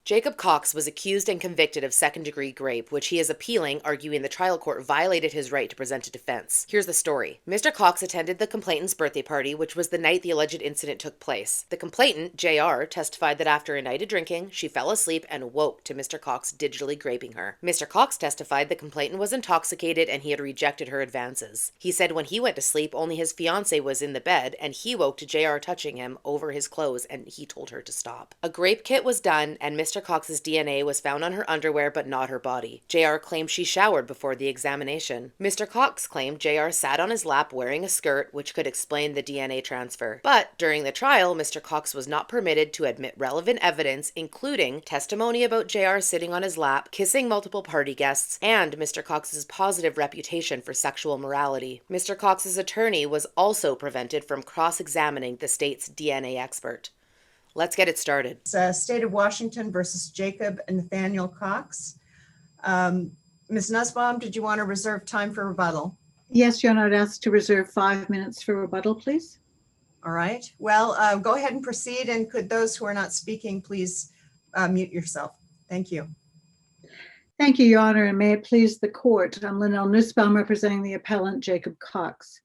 Jacob Cox was accused and convicted of second-degree grape, which he is appealing, arguing the trial court violated his right to present a defense. Here's the story. Mr. Cox attended the complainant's birthday party, which was the night the alleged incident took place. The complainant, JR, testified that after a night of drinking, she fell asleep and woke to Mr. Cox digitally graping her. Mr. Cox testified the complainant was intoxicated and he had rejected her advances. He said when he went to sleep, only his fiancé was in the bed, and he woke to JR touching him over his clothes, and he told her to stop. A grape kit was done, and Mr. Cox's DNA was found on her underwear but not her body. JR claimed she showered before the examination. Mr. Cox claimed JR sat on his lap wearing a skirt, which could explain the DNA transfer. But during the trial, Mr. Cox was not permitted to admit relevant evidence, including testimony about JR sitting on his lap, kissing multiple party guests, and Mr. Cox's positive reputation for sexual morality. Mr. Cox's attorney was also prevented from cross-examining the state's DNA expert. Let's get it started. State of Washington versus Jacob and Nathaniel Cox. Ms. Nussbaum, did you want to reserve time for rebuttal? Yes, Your Honor, I'd ask to reserve 5 minutes for rebuttal, please. All right. Well, go ahead and proceed. And could those who are not speaking, please mute yourself. Thank you. Thank you, Your Honor, and may it please the court. I'm Lenell Nussbaum, representing the appellant Jacob Cox.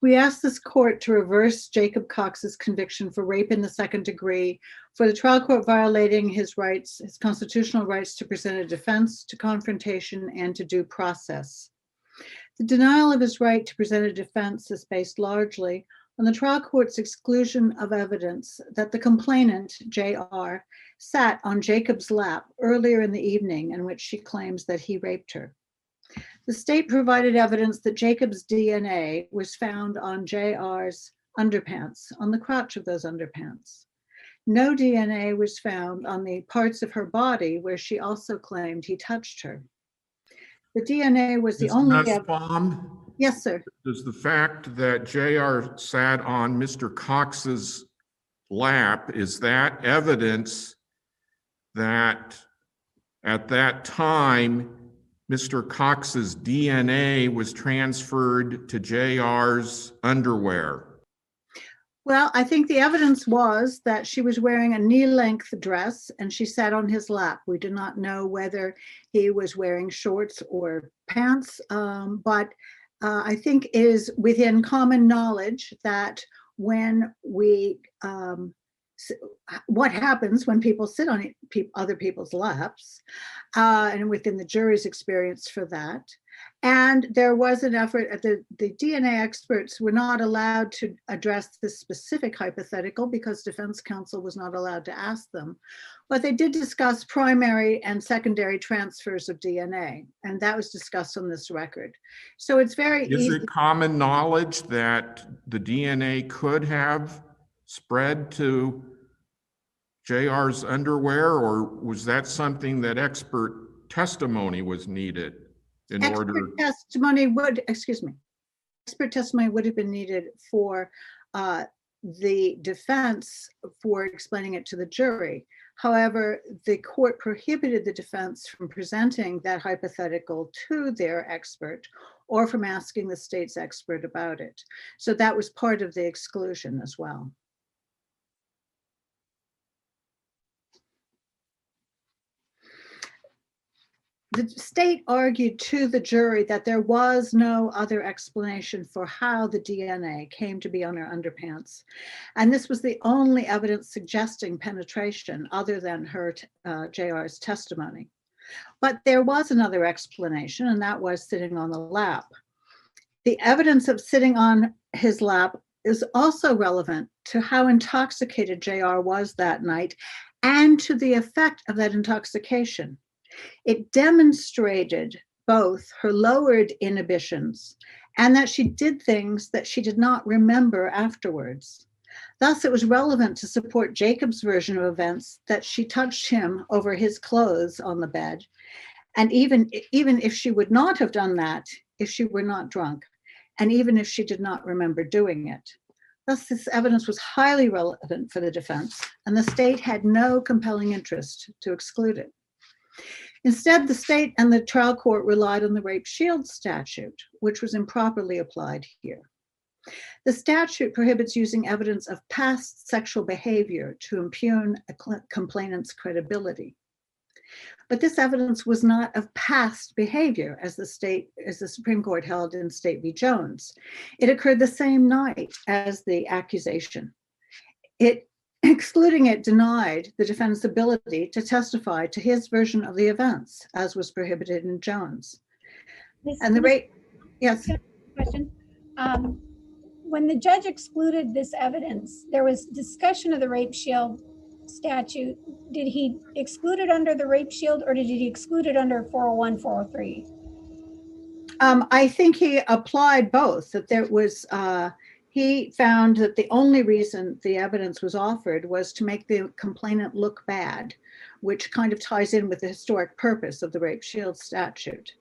We ask this court to reverse Jacob Cox's conviction for rape in the second degree for the trial court violating his rights, his constitutional rights to present a defense, to confrontation, and to due process. The denial of his right to present a defense is based largely on the trial court's exclusion of evidence that the complainant, JR, sat on Jacob's lap earlier in the evening in which she claims that he raped her. The state provided evidence that Jacob's DNA was found on JR's underpants, on the crotch of those underpants. No DNA was found on the parts of her body where she also claimed he touched her. The DNA was the only evidence. Yes, sir. Does the fact that JR sat on Mr. Cox's lap, is that evidence that at that time Mr. Cox's DNA was transferred to JR's underwear? Well, I think the evidence was that she was wearing a knee-length dress and she sat on his lap. We do not know whether he was wearing shorts or pants, but I think it is within common knowledge that when we, what happens when people sit on other people's laps, and within the jury's experience for that. And there was an effort, the DNA experts were not allowed to address this specific hypothetical because defense counsel was not allowed to ask them. But they did discuss primary and secondary transfers of DNA, and that was discussed on this record. So it's very easy. Is it common knowledge that the DNA could have spread to JR's underwear, or was that something that expert testimony was needed in order? Expert testimony would have been needed for the defense for explaining it to the jury. However, the court prohibited the defense from presenting that hypothetical to their expert or from asking the state's expert about it. So that was part of the exclusion as well. The state argued to the jury that there was no other explanation for how the DNA came to be on her underpants. And this was the only evidence suggesting penetration other than her JR's testimony. But there was another explanation, and that was sitting on the lap. The evidence of sitting on his lap is also relevant to how intoxicated JR was that night and to the effect of that intoxication. It demonstrated both her lowered inhibitions and that she did things that she did not remember afterwards. Thus, it was relevant to support Jacob's version of events that she touched him over his clothes on the bed. And even if she would not have done that, if she were not drunk, and even if she did not remember doing it. Thus, this evidence was highly relevant for the defense, and the state had no compelling interest to exclude it. Instead, the state and the trial court relied on the rape shield statute, which was improperly applied here. The statute prohibits using evidence of past sexual behavior to impugn a complainant's credibility. But this evidence was not of past behavior, as the Supreme Court held in State v. Jones. It occurred the same night as the accusation. Excluding it denied the defendant's ability to testify to his version of the events, as was prohibited in Jones. And the rate, yes. Question. When the judge excluded this evidence, there was discussion of the rape shield statute. Did he exclude it under the rape shield, or did he exclude it under 401, 403? I think he applied both, that there was, he found that the only reason the evidence was offered was to make the complainant look bad, which kind of ties in with the historic purpose of the rape shield statute.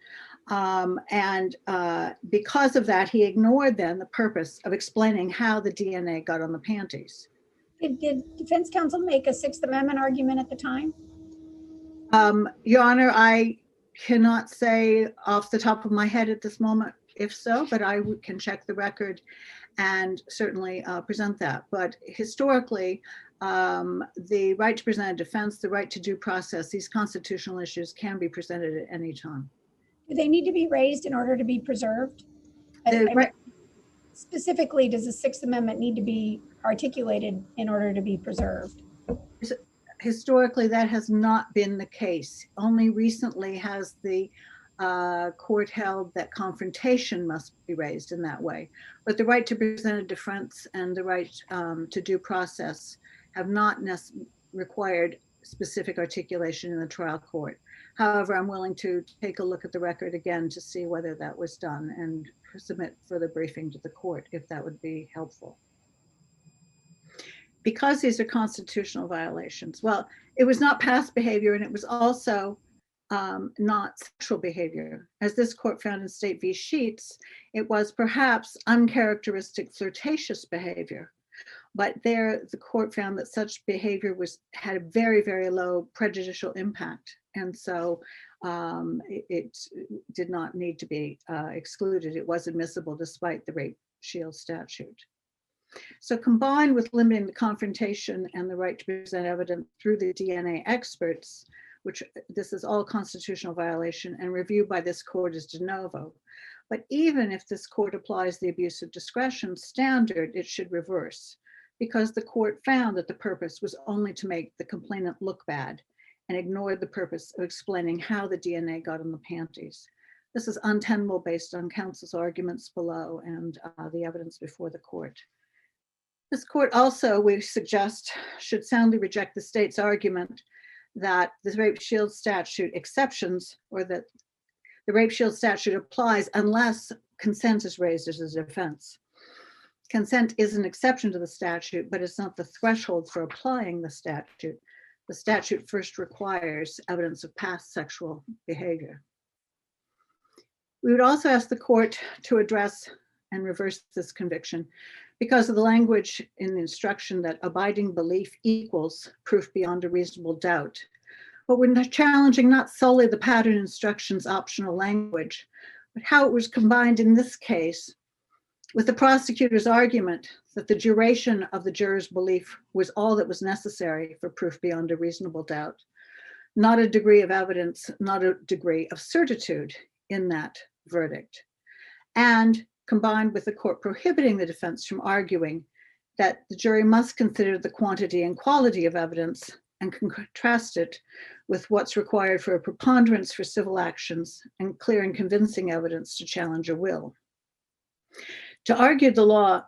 Because of that, he ignored then the purpose of explaining how the DNA got on the panties. Did defense counsel make a Sixth Amendment argument at the time? Your Honor, I cannot say off the top of my head at this moment if so, but I can check the record and certainly present that. But historically, the right to present a defense, the right to due process, these constitutional issues can be presented at any time. Do they need to be raised in order to be preserved? Specifically, does the Sixth Amendment need to be articulated in order to be preserved? Historically, that has not been the case. Only recently has the court held that confrontation must be raised in that way. But the right to present a defense and the right to due process have not required specific articulation in the trial court. However, I'm willing to take a look at the record again to see whether that was done and submit further briefing to the court if that would be helpful. Because these are constitutional violations, well, it was not past behavior and it was also not sexual behavior. As this court found in State v. Sheets, it was perhaps uncharacteristic flirtatious behavior. But there, the court found that such behavior had a very, very low prejudicial impact. And so it did not need to be excluded. It was admissible despite the rape shield statute. So combined with limiting the confrontation and the right to present evidence through the DNA experts, which this is all constitutional violation and reviewed by this court is de novo. But even if this court applies the abuse of discretion standard, it should reverse, because the court found that the purpose was only to make the complainant look bad and ignored the purpose of explaining how the DNA got on the panties. This is untenable based on counsel's arguments below and the evidence before the court. This court also, we suggest, should soundly reject the state's argument that the rape shield statute exceptions, or that the rape shield statute applies unless consent is raised as a defense. Consent is an exception to the statute, but it's not the threshold for applying the statute. The statute first requires evidence of past sexual behavior. We would also ask the court to address and reverse this conviction because of the language in the instruction that abiding belief equals proof beyond a reasonable doubt. But we're challenging not solely the pattern instructions optional language, but how it was combined in this case with the prosecutor's argument that the duration of the juror's belief was all that was necessary for proof beyond a reasonable doubt, not a degree of evidence, not a degree of certitude in that verdict. And combined with the court prohibiting the defense from arguing that the jury must consider the quantity and quality of evidence and contrast it with what's required for a preponderance for civil actions and clear and convincing evidence to challenge a will. To argue the law,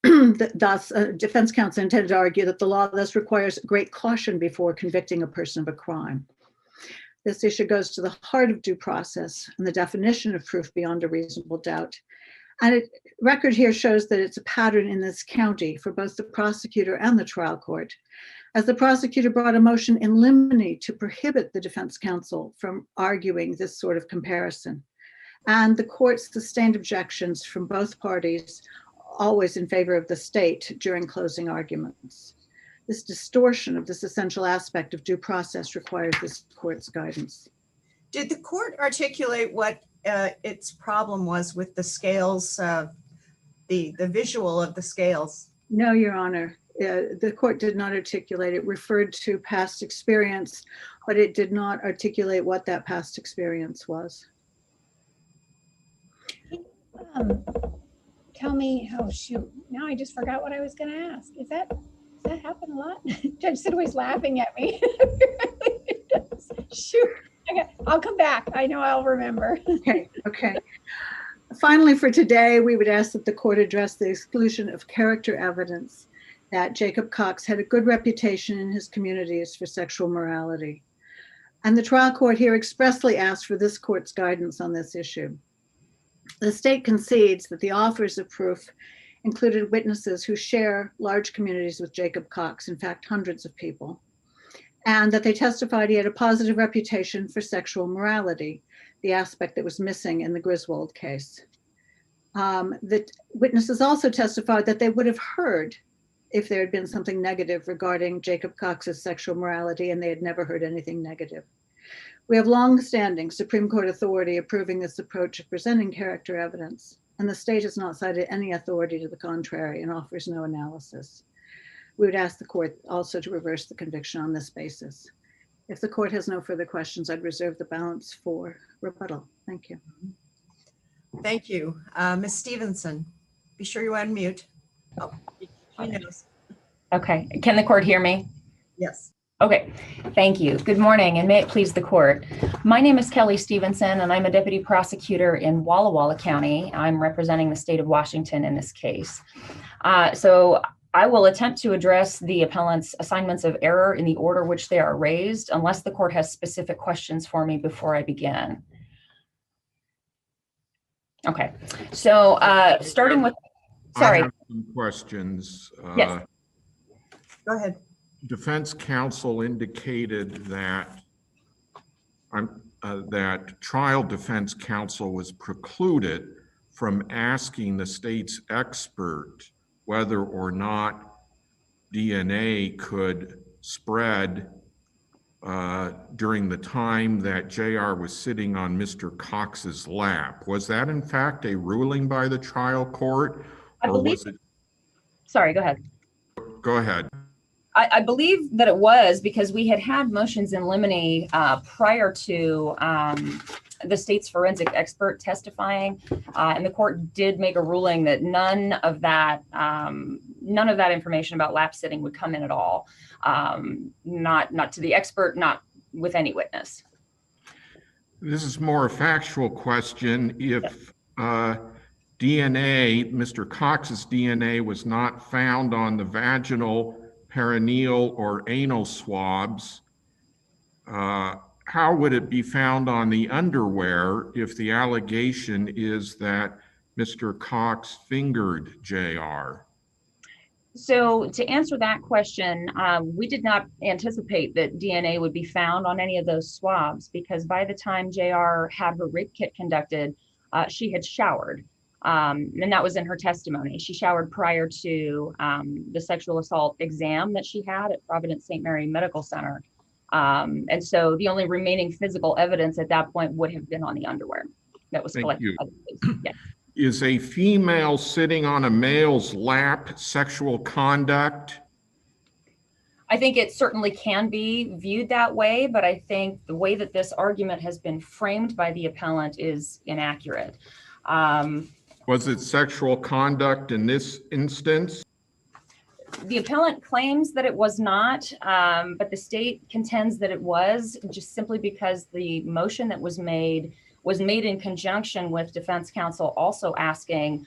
thus, defense counsel intended to argue that the law thus requires great caution before convicting a person of a crime. This issue goes to the heart of due process and the definition of proof beyond a reasonable doubt. And record here shows that it's a pattern in this county for both the prosecutor and the trial court, as the prosecutor brought a motion in limine to prohibit the defense counsel from arguing this sort of comparison. And the court sustained objections from both parties, always in favor of the state during closing arguments. This distortion of this essential aspect of due process requires this court's guidance. Did the court articulate what its problem was with the scales, the visual of the scales? No, Your Honor. The court did not articulate it, referred to past experience, but it did not articulate what that past experience was. Tell me, oh shoot, now I just forgot what I was gonna ask. Does that happen a lot? Judge Sidway's laughing at me. Shoot, I'll come back. I know I'll remember. Okay. Finally, for today, we would ask that the court address the exclusion of character evidence that Jacob Cox had a good reputation in his communities for sexual morality. And the trial court here expressly asked for this court's guidance on this issue. The state concedes that the offers of proof included witnesses who share large communities with Jacob Cox, in fact, hundreds of people, and that they testified he had a positive reputation for sexual morality, the aspect that was missing in the Griswold case. The witnesses also testified that they would have heard if there had been something negative regarding Jacob Cox's sexual morality, and they had never heard anything negative. We have long-standing Supreme Court authority approving this approach of presenting character evidence, and the state has not cited any authority to the contrary and offers no analysis. We would ask the court also to reverse the conviction on this basis. If the court has no further questions, I'd reserve the balance for rebuttal. Thank you. Thank you. Ms. Stevenson, be sure you unmute. Oh, she knows. Okay, can the court hear me? Yes. Okay, thank you. Good morning, and may it please the court. My name is Kelly Stevenson, and I'm a deputy prosecutor in Walla Walla County. I'm representing the state of Washington in this case. So I will attempt to address the appellant's assignments of error in the order which they are raised, unless the court has specific questions for me before I begin. Okay, so starting with, sorry. I have some questions. Yes. Go ahead. Defense counsel indicated that that trial defense counsel was precluded from asking the state's expert whether or not DNA could spread during the time that JR was sitting on Mr. Cox's lap. Was that in fact a ruling by the trial court? I believe, was it? Sorry, go ahead. Go ahead. I believe that it was, because we had motions in limine prior to the state's forensic expert testifying, and the court did make a ruling that none of that information about lap sitting would come in at all, not to the expert, not with any witness. This is more a factual question. If DNA, Mr. Cox's DNA, was not found on the vaginal, perineal, or anal swabs, how would it be found on the underwear if the allegation is that Mr. Cox fingered JR? So to answer that question, we did not anticipate that DNA would be found on any of those swabs, because by the time JR had her rape kit conducted, she had showered. And that was in her testimony. She showered prior to the sexual assault exam that she had at Providence St. Mary Medical Center. And so the only remaining physical evidence at that point would have been on the underwear that was collected. Yes. Is a female sitting on a male's lap sexual conduct? I think it certainly can be viewed that way, but I think the way that this argument has been framed by the appellant is inaccurate. Was it sexual conduct in this instance? The appellant claims that it was not, but the state contends that it was, just simply because the motion that was made in conjunction with defense counsel also asking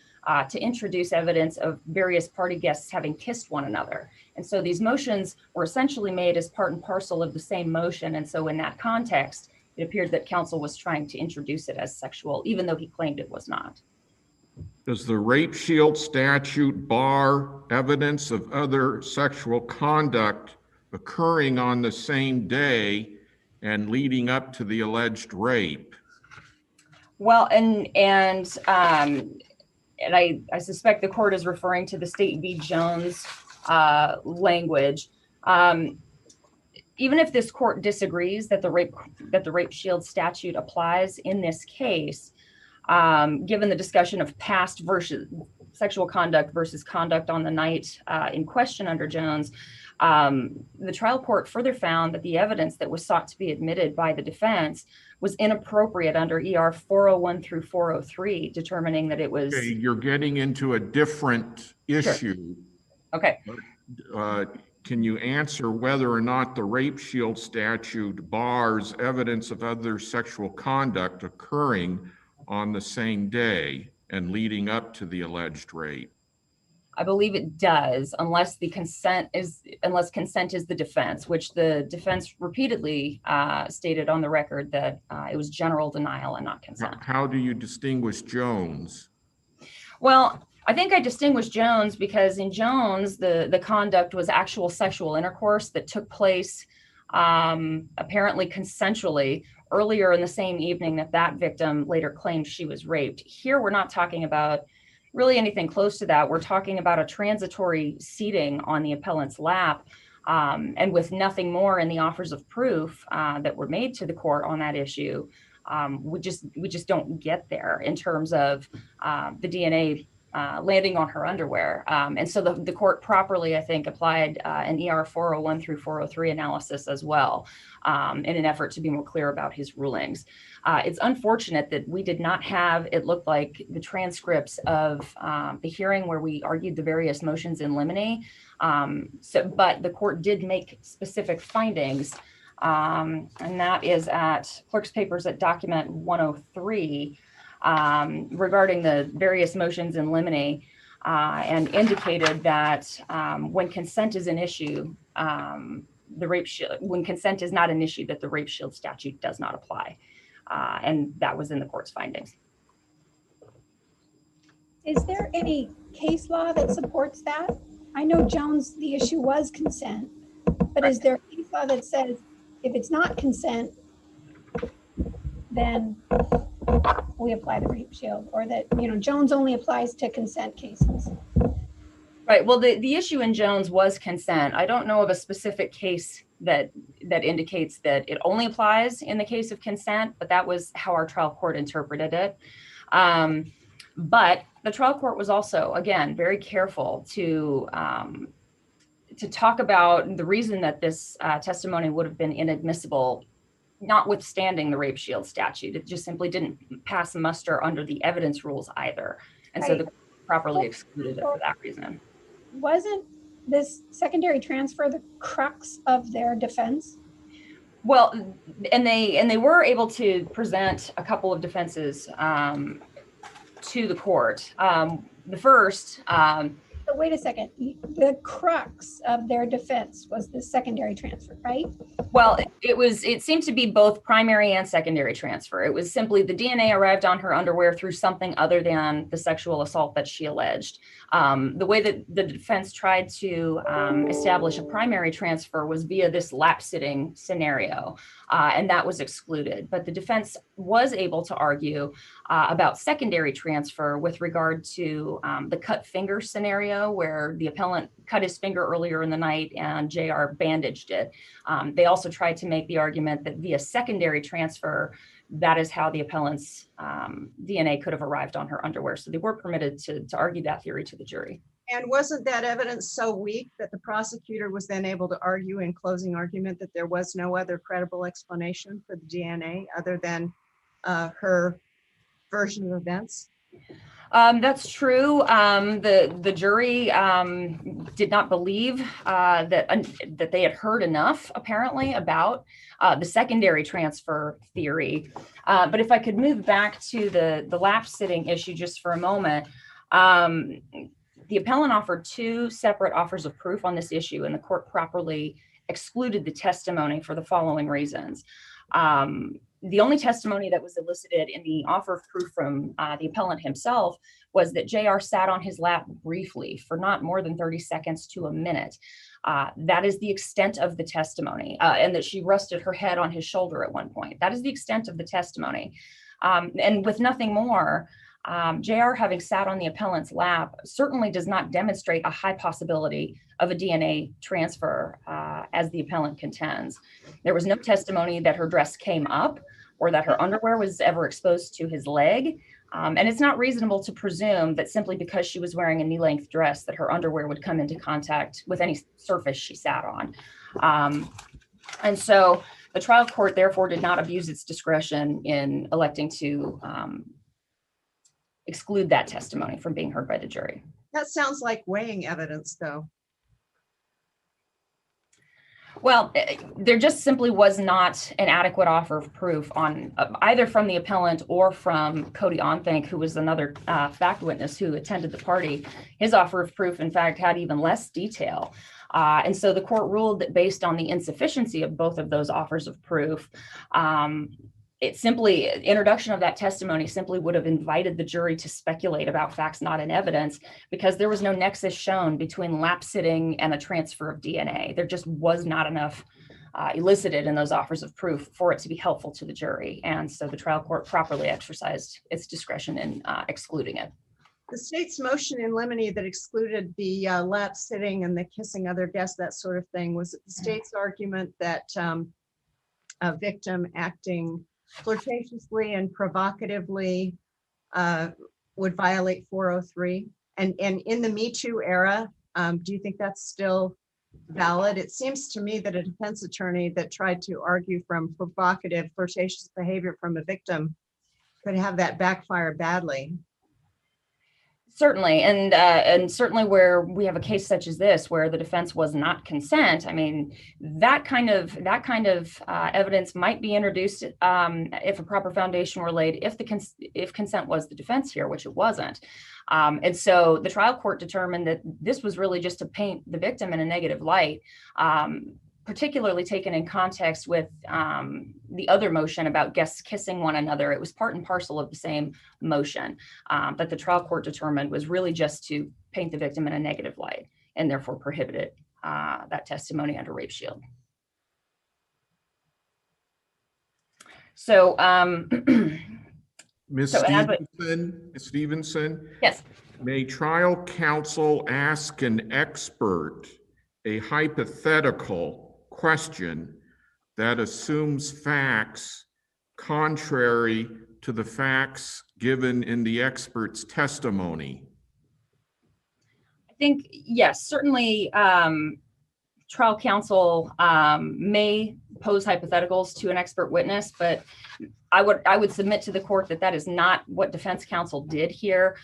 to introduce evidence of various party guests having kissed one another. And so these motions were essentially made as part and parcel of the same motion. And so in that context, it appeared that counsel was trying to introduce it as sexual, even though he claimed it was not. Does the rape shield statute bar evidence of other sexual conduct occurring on the same day and leading up to the alleged rape? Well, and I suspect the court is referring to the State v. Jones language. Even if this court disagrees that the rape shield statute applies in this case, given the discussion of past versus sexual conduct versus conduct on the night in question under Jones, the trial court further found that the evidence that was sought to be admitted by the defense was inappropriate under ER 401 through 403, determining that it was. Okay, you're getting into a different issue. Okay. Can you answer whether or not the rape shield statute bars evidence of other sexual conduct occurring on the same day and leading up to the alleged rape? I believe it does, unless consent is the defense, which the defense repeatedly stated on the record that it was general denial and not consent. How do you distinguish Jones? Well, I think I distinguish Jones because in Jones, the conduct was actual sexual intercourse that took place apparently consensually earlier in the same evening that victim later claimed she was raped. Here, we're not talking about really anything close to that. We're talking about a transitory seating on the appellant's lap, and with nothing more in the offers of proof that were made to the court on that issue. We just don't get there in terms of the DNA landing on her underwear. And so the court properly, I think, applied an ER 401 through 403 analysis as well in an effort to be more clear about his rulings. It's unfortunate that we did not have, it looked like, the transcripts of the hearing where we argued the various motions in limine. But the court did make specific findings, and that is at Clerk's Papers at document 103, regarding the various motions in limine, and indicated that when consent is an issue, when consent is not an issue, that the rape shield statute does not apply. And that was in the court's findings. Is there any case law that supports that? I know Jones, the issue was consent, but is there a case law that says if it's not consent, then we apply the rape shield, or that, Jones only applies to consent cases? Right. Well, the issue in Jones was consent. I don't know of a specific case that indicates that it only applies in the case of consent, but that was how our trial court interpreted it. But the trial court was also, again, very careful to talk about the reason that this testimony would have been inadmissible, notwithstanding the rape shield statute. It just simply didn't pass muster under the evidence rules either. And so the court properly excluded it for that reason. Wasn't this secondary transfer the crux of their defense? Well, and they were able to present a couple of defenses to the court. The first, but wait a second, the crux of their defense was the secondary transfer, right? Well, it seemed to be both primary and secondary transfer. It was simply the DNA arrived on her underwear through something other than the sexual assault that she alleged. The way that the defense tried to establish a primary transfer was via this lap sitting scenario, and that was excluded. But the defense was able to argue about secondary transfer with regard to the cut finger scenario, where the appellant cut his finger earlier in the night and JR bandaged it. They also tried to make the argument that via secondary transfer, that is how the appellant's DNA could have arrived on her underwear. So they were permitted to argue that theory to the jury. And wasn't that evidence so weak that the prosecutor was then able to argue in closing argument that there was no other credible explanation for the DNA other than her version of events? That's true. The jury did not believe that they had heard enough, apparently, about the secondary transfer theory. But if I could move back to the lap sitting issue just for a moment, the appellant offered two separate offers of proof on this issue, and the court properly excluded the testimony for the following reasons. The only testimony that was elicited in the offer of proof from the appellant himself was that JR sat on his lap briefly for not more than 30 seconds to a minute. That is the extent of the testimony, and that she rested her head on his shoulder at one point. That is the extent of the testimony. And with nothing more, JR having sat on the appellant's lap certainly does not demonstrate a high possibility of a DNA transfer, as the appellant contends. There was no testimony that her dress came up or that her underwear was ever exposed to his leg. And it's not reasonable to presume that simply because she was wearing a knee-length dress that her underwear would come into contact with any surface she sat on. And so the trial court therefore did not abuse its discretion in electing to exclude that testimony from being heard by the jury. That sounds like weighing evidence, though. Well, there just simply was not an adequate offer of proof on either from the appellant or from Cody Onthank, who was another fact witness who attended the party. His offer of proof, in fact, had even less detail. And so the court ruled that based on the insufficiency of both of those offers of proof, introduction of that testimony simply would have invited the jury to speculate about facts not in evidence, because there was no nexus shown between lap sitting and a transfer of DNA. There just was not enough elicited in those offers of proof for it to be helpful to the jury. And so the trial court properly exercised its discretion in excluding it. The state's motion in limine that excluded the lap sitting and the kissing other guests, that sort of thing, was it the state's argument that a victim acting flirtatiously and provocatively would violate 403? And in the Me Too era, do you think that's still valid? It seems to me that a defense attorney that tried to argue from provocative, flirtatious behavior from a victim could have that backfire badly. Certainly, and certainly where we have a case such as this, where the defense was not consent. I mean, that kind of evidence might be introduced if a proper foundation were laid, if consent was the defense here, which it wasn't. And so the trial court determined that this was really just to paint the victim in a negative light, particularly taken in context with the other motion about guests kissing one another. It was part and parcel of the same motion that the trial court determined was really just to paint the victim in a negative light, and therefore prohibited that testimony under rape shield. So, Ms. Stevenson, yes. May trial counsel ask an expert a hypothetical question that assumes facts contrary to the facts given in the expert's testimony? I think, yes, certainly trial counsel may pose hypotheticals to an expert witness, but I would submit to the court that that is not what defense counsel did here.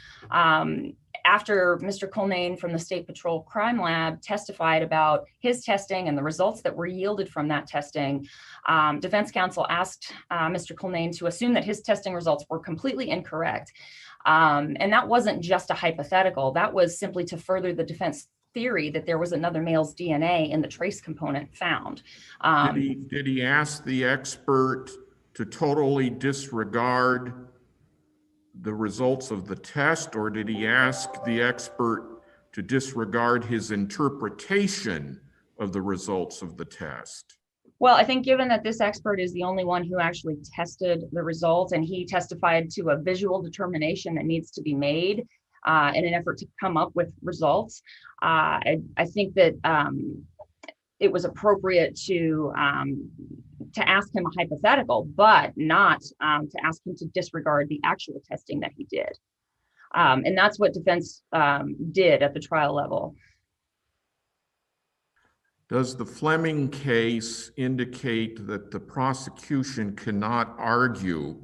After Mr. Culnane from the State Patrol Crime Lab testified about his testing and the results that were yielded from that testing, defense counsel asked Mr. Culnane to assume that his testing results were completely incorrect. And that wasn't just a hypothetical. That was simply to further the defense theory that there was another male's DNA in the trace component found. Did he ask the expert to totally disregard the results of the test, or did he ask the expert to disregard his interpretation of the results of the test? Well, I think given that this expert is the only one who actually tested the results, and he testified to a visual determination that needs to be made in an effort to come up with results, I think that it was appropriate to ask him a hypothetical, but not to ask him to disregard the actual testing that he did. And that's what defense did at the trial level. Does the Fleming case indicate that the prosecution cannot argue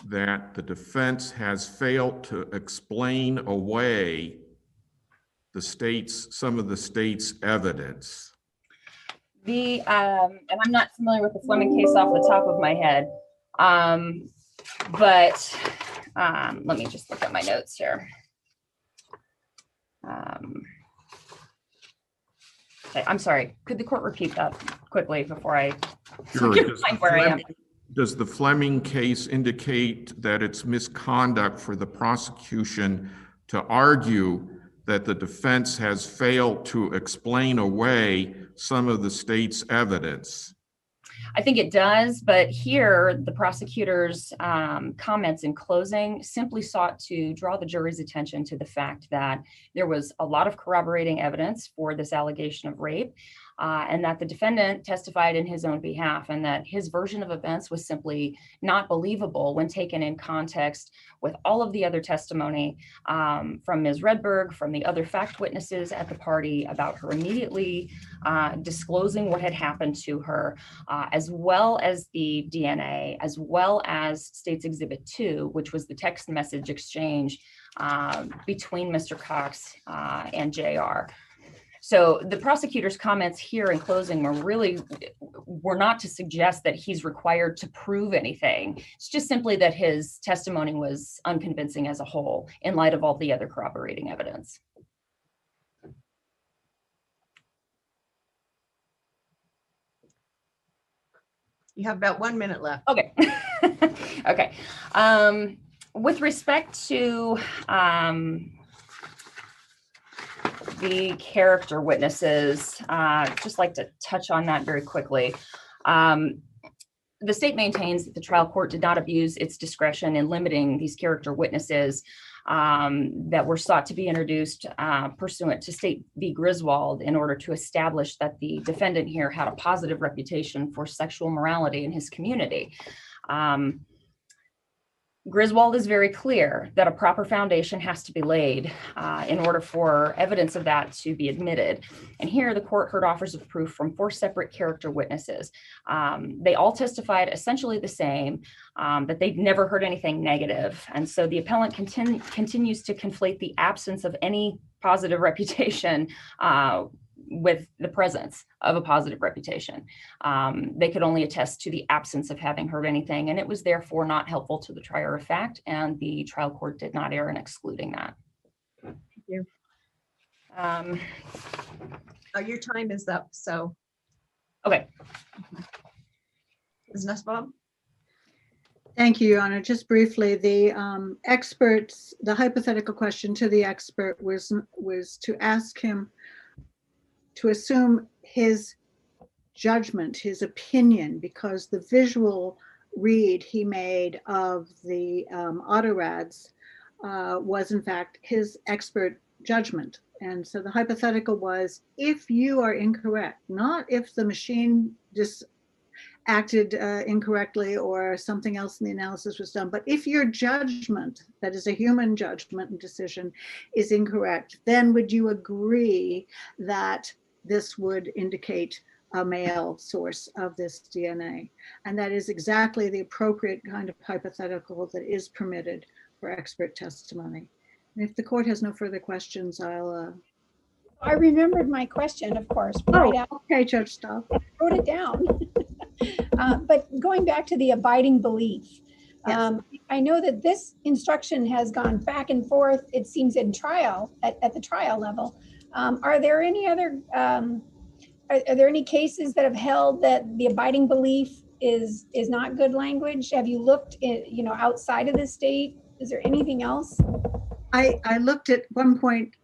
that the defense has failed to explain away some of the state's evidence? And I'm not familiar with the Fleming case off the top of my head, but let me just look at my notes here. Okay, I'm sorry, could the court repeat that quickly before I Sure. find where I am? Does the Fleming case indicate that it's misconduct for the prosecution to argue that the defense has failed to explain away some of the state's evidence? I think it does, but here the prosecutor's comments in closing simply sought to draw the jury's attention to the fact that there was a lot of corroborating evidence for this allegation of rape. and that the defendant testified in his own behalf, and that his version of events was simply not believable when taken in context with all of the other testimony from Ms. Redberg, from the other fact witnesses at the party about her immediately disclosing what had happened to her, as well as the DNA, as well as State's Exhibit 2, which was the text message exchange between Mr. Cox and JR. So the prosecutor's comments here in closing were not to suggest that he's required to prove anything. It's just simply that his testimony was unconvincing as a whole in light of all the other corroborating evidence. You have about 1 minute left. Okay. Okay. With respect to the character witnesses, just like to touch on that very quickly. The state maintains that the trial court did not abuse its discretion in limiting these character witnesses that were sought to be introduced pursuant to State v. Griswold in order to establish that the defendant here had a positive reputation for sexual morality in his community. Griswold is very clear that a proper foundation has to be laid in order for evidence of that to be admitted. And here the court heard offers of proof from 4 separate character witnesses. They all testified essentially the same, that they'd never heard anything negative. And so the appellant continues to conflate the absence of any positive reputation with the presence of a positive reputation. They could only attest to the absence of having heard anything, and it was therefore not helpful to the trier of fact, and the trial court did not err in excluding that. Thank you. Um, Your time is up, so. okay. Ms. Nussbaum? Thank you, Your Honor. Just briefly, the experts, the hypothetical question to the expert was to ask him to assume his judgment, his opinion, because the visual read he made of the autorads was in fact his expert judgment. And so the hypothetical was, if you are incorrect, not if the machine just acted incorrectly or something else in the analysis was done, but if your judgment, that is a human judgment and decision, is incorrect, then would you agree that this would indicate a male source of this DNA? And that is exactly the appropriate kind of hypothetical that is permitted for expert testimony. And if the court has no further questions, I'll... I remembered my question, of course. Right out. Okay, Judge Staub. Wrote it down. But going back to the abiding belief, Yes. I know that this instruction has gone back and forth, it seems, in trial, at the trial level. Are there any other, are there any cases that have held that the abiding belief is not good language? Have you looked at, outside of the state? Is there anything else? I looked at one point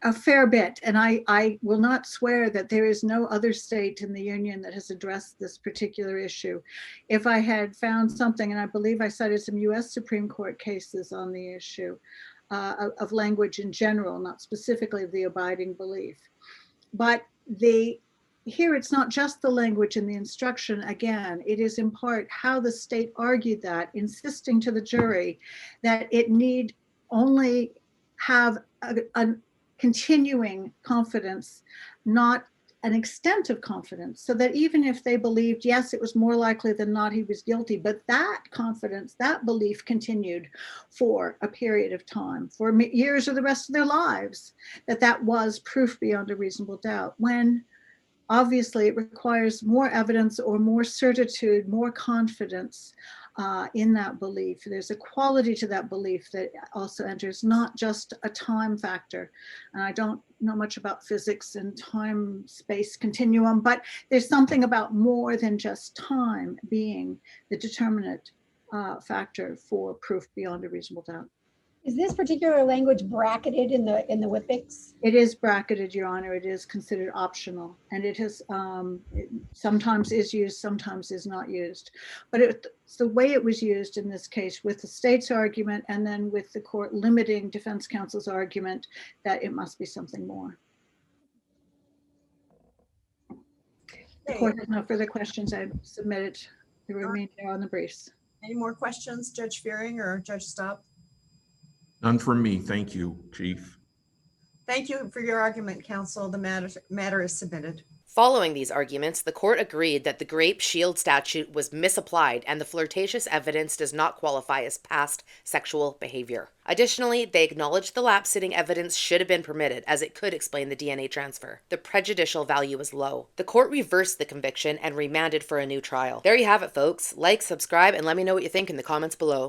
a fair bit, and I will not swear that there is no other state in the union that has addressed this particular issue. If I had found something, and I believe I cited some US Supreme Court cases on the issue of language in general, not specifically the abiding belief. But here it's not just the language in the instruction. Again, it is in part how the state argued that, insisting to the jury that it need only have a continuing confidence, not an extent of confidence, so that even if they believed, yes, it was more likely than not he was guilty, but that confidence, that belief continued for a period of time, for years or the rest of their lives, that was proof beyond a reasonable doubt, when obviously it requires more evidence or more certitude, more confidence in that belief. There's a quality to that belief that also enters, not just a time factor. And I don't know much about physics and time-space continuum, but there's something about more than just time being the determinant factor for proof beyond a reasonable doubt. Is this particular language bracketed in the WIPIX? It is bracketed, Your Honor. It is considered optional, and it has it sometimes is used, sometimes is not used. But it's the way it was used in this case, with the state's argument and then with the court limiting defense counsel's argument that it must be something more. The Okay. court has no further questions. I submitted the remainder on the briefs. Any more questions, Judge Fearing or Judge Staub? None from me. Thank you, Chief. Thank you for your argument, counsel. The matter is submitted. Following these arguments, the court agreed that the grape shield statute was misapplied and the flirtatious evidence does not qualify as past sexual behavior. Additionally, they acknowledged the lap-sitting evidence should have been permitted as it could explain the DNA transfer. The prejudicial value was low. The court reversed the conviction and remanded for a new trial. There you have it, folks. Like, subscribe, and let me know what you think in the comments below.